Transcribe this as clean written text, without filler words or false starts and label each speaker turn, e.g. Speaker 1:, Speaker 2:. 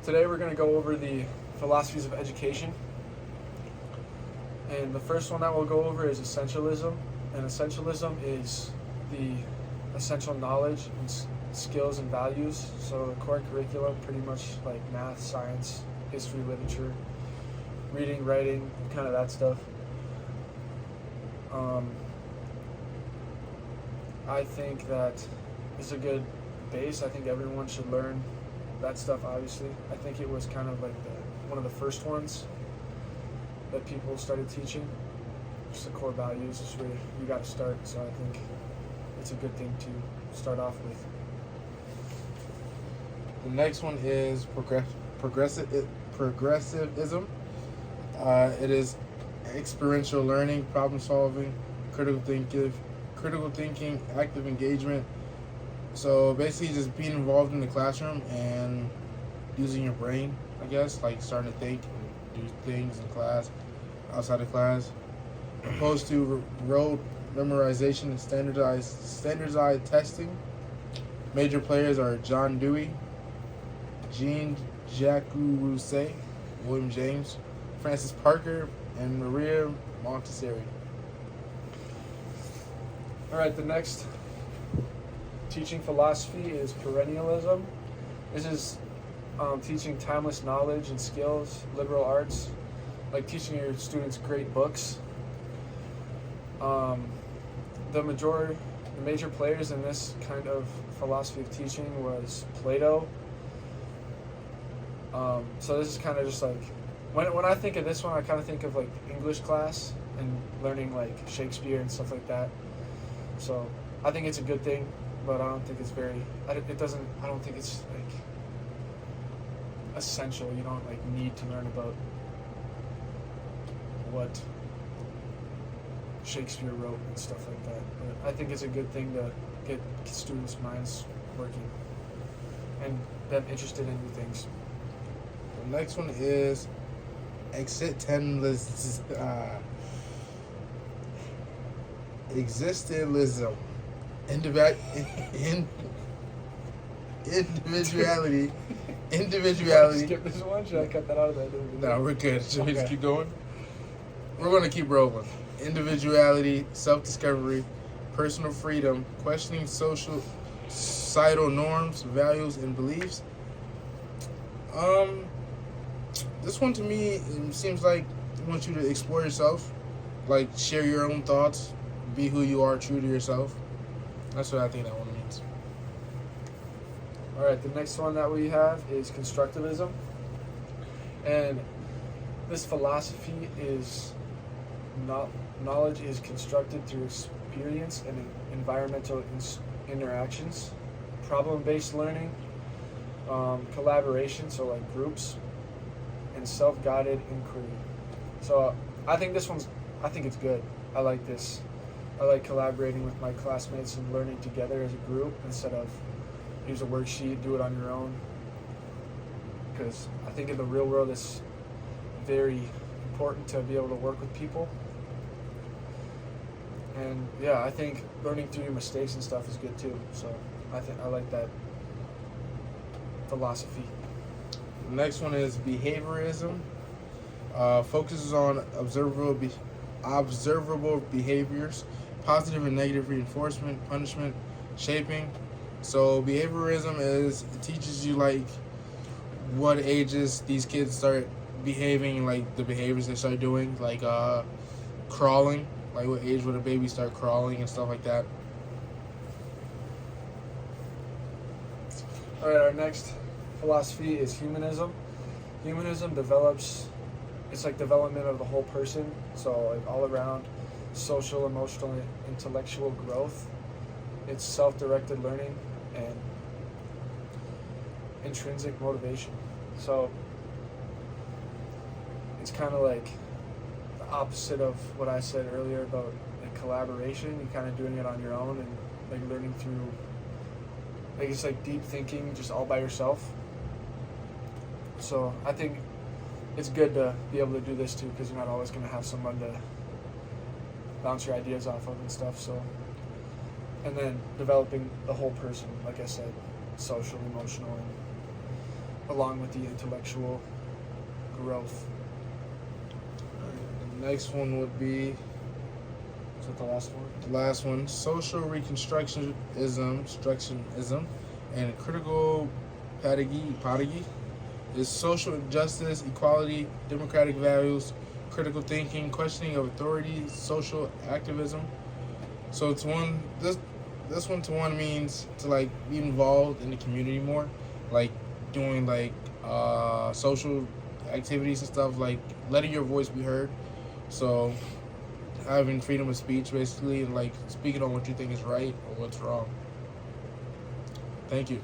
Speaker 1: Today we're going to go over the philosophies of education. And the first one that we'll go over is essentialism. And essentialism is the essential knowledge and skills and values. So the core curriculum, pretty much like math, science, history, literature, reading, writing, kind of that stuff. I think that is a good base. I think everyone should learn that stuff, obviously. I think it was kind of like one of the first ones that people started teaching. Just the core values is where you got to start. So I think it's a good thing to start off with.
Speaker 2: The next one is progressivism. It is experiential learning, problem solving, critical thinking, active engagement. So basically, just being involved in the classroom and using your brain, I guess, like starting to think and do things in class, outside of class, opposed to rote memorization and standardized testing. Major players are John Dewey, Jean-Jacques Rousseau, William James, Francis Parker, and Maria Montessori.
Speaker 1: All right, the next teaching philosophy is perennialism. This is teaching timeless knowledge and skills, liberal arts, like teaching your students great books. The major players in this kind of philosophy of teaching was Plato. So this is kind of just like, when I think of this one, I kind of think of like English class and learning like Shakespeare and stuff like that. So I think it's a good thing, but I don't think it's I don't think it's like essential. You don't like need to learn about what Shakespeare wrote and stuff like that. But I think it's a good thing to get students' minds working and them interested in new things.
Speaker 2: The next one is existentialism. Individuality.
Speaker 1: Skip this one? Should I cut that out of that?
Speaker 2: No, we're good. Should we just
Speaker 1: Okay.
Speaker 2: keep going? We're going to keep rolling. Individuality, self-discovery, personal freedom, questioning societal norms, values, and beliefs. This one to me seems like it wants you to explore yourself, like share your own thoughts, be who you are, true to yourself. That's what I think that one means.
Speaker 1: All right, the next one that we have is constructivism. And this philosophy is knowledge is constructed through experience and environmental interactions, problem-based learning, collaboration, so like groups, and self-guided inquiry. So I think it's good. I like this. I like collaborating with my classmates and learning together as a group instead of here's a worksheet, do it on your own. Because I think in the real world it's very important to be able to work with people. And yeah, I think learning through your mistakes and stuff is good too. So I like that philosophy.
Speaker 2: The next one is behaviorism. Focuses on observable behaviors, positive and negative reinforcement, punishment, shaping. So behaviorism it teaches you like what ages these kids start behaving, like the behaviors they start doing, like crawling, like what age would a baby start crawling and stuff like that.
Speaker 1: All right, our next philosophy is humanism. Humanism it's like development of the whole person, so like all around social, emotional, and intellectual growth. It's self-directed learning and intrinsic motivation. So it's kind of like the opposite of what I said earlier about like collaboration. You're kind of doing it on your own and like learning through, like it's like deep thinking just all by yourself. So I think it's good to be able to do this too, because you're not always going to have someone to bounce your ideas off of and stuff. So, and then developing the whole person, like I said, social, emotional, and along with the intellectual growth.
Speaker 2: The next one would be
Speaker 1: Is that the last one?
Speaker 2: the last one: social reconstructionism, and critical pedagogy is social justice, equality, democratic values, critical thinking, questioning of authority, social activism. So to one, this one to one means to like be involved in the community more, like doing like social activities and stuff, like letting your voice be heard. So having freedom of speech, basically, and like speaking on what you think is right or what's wrong. Thank you.